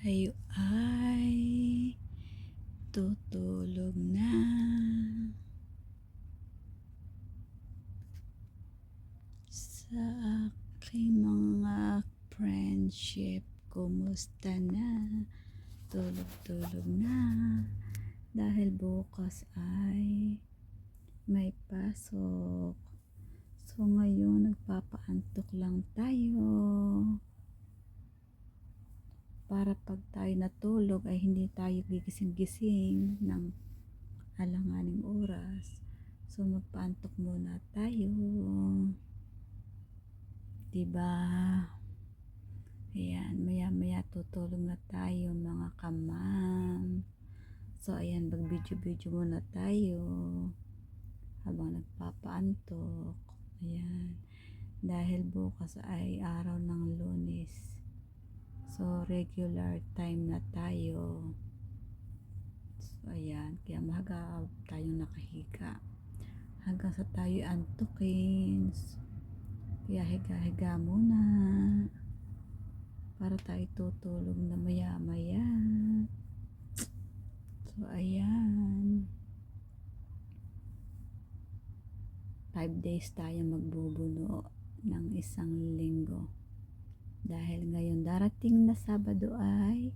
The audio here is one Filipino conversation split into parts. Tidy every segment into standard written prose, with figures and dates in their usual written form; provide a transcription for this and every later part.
Tayo ay tutulog na. Sa aking mga friendship, kumusta na? Tulog-tulog na. Dahil bukas ay may pasok. So ngayon nagpapaantok lang tayo. Para pag tayo natulog ay hindi tayo gigising-gising ng alanganing oras. So magpaantok muna tayo. Diba? Ayan, maya-maya tutulog na tayo mga kamam. So ayan, mag-video-video muna tayo habang nagpapaantok. Ayan. Dahil bukas ay araw ng Lunes. So regular time na tayo. So ayan, kaya mahaga tayong nakahiga hanggang sa tayo antukin. Kaya higa-higa muna para tayo tutulog na maya-maya. So ayan, 5 days tayo magbubuno ng isang linggo. Dahil ngayon darating na Sabado ay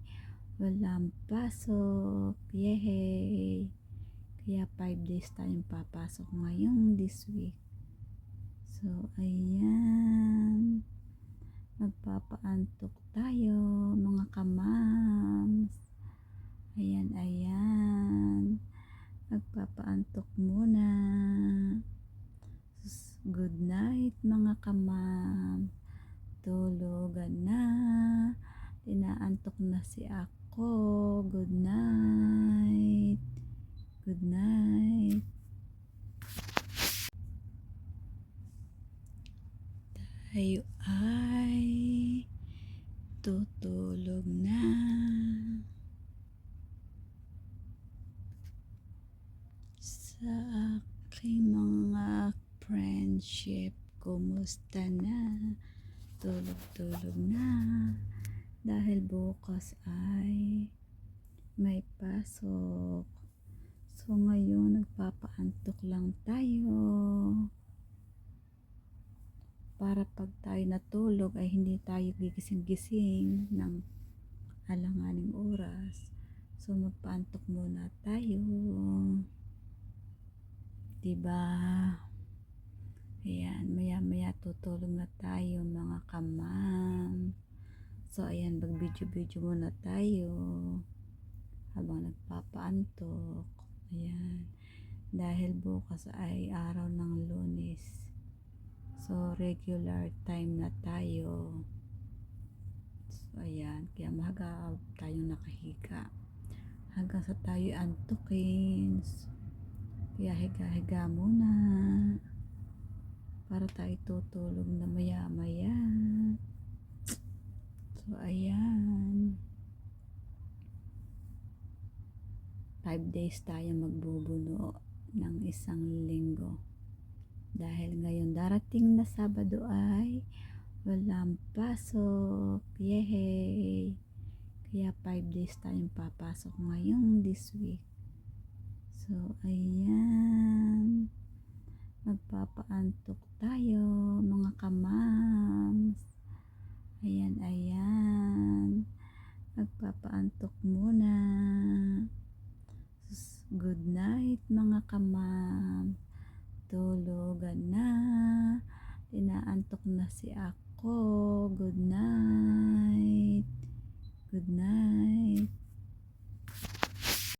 walang pasok. Yehey! Kaya 5 days tayong papasok ngayon this week. So ayan, magpapaantok tayo mga kamams. Ayan, magpapaantok muna. Good night mga kamam. Tulugan na. Inaantok na si ako. Good night. Good night. Tayo ay tutulog na. Sa aking mga friendship, kumusta na? Tulog-tulog na. Dahil bukas ay may pasok. So ngayon nagpapaantok lang tayo. Para pag tayo natulog ay hindi tayo gigising-gising ng alanganing oras. So magpaantok muna tayo. Diba? Ayan, maya-maya tutulog na tayo mga kamam. So ayan, mag-video-video muna tayo habang nagpapaantok. Ayan, dahil bukas ay araw ng Lunes. So regular time na tayo. So ayan, kaya mahaga tayong nakahiga hanggang sa tayo antukin. Kaya higa-higa muna para tayo tutulog na maya-maya. So ayan, 5 days tayo magbubuno ng isang linggo. Dahil ngayon darating na Sabado ay walang pasok. Yehey! Kaya 5 days tayong papasok ngayon this week. So ayan, magpapaantok tayo mga kamams. Ayan, magpapaantok muna. Good night mga kamam. Tulugan na. Inaantok na si ako. Good night.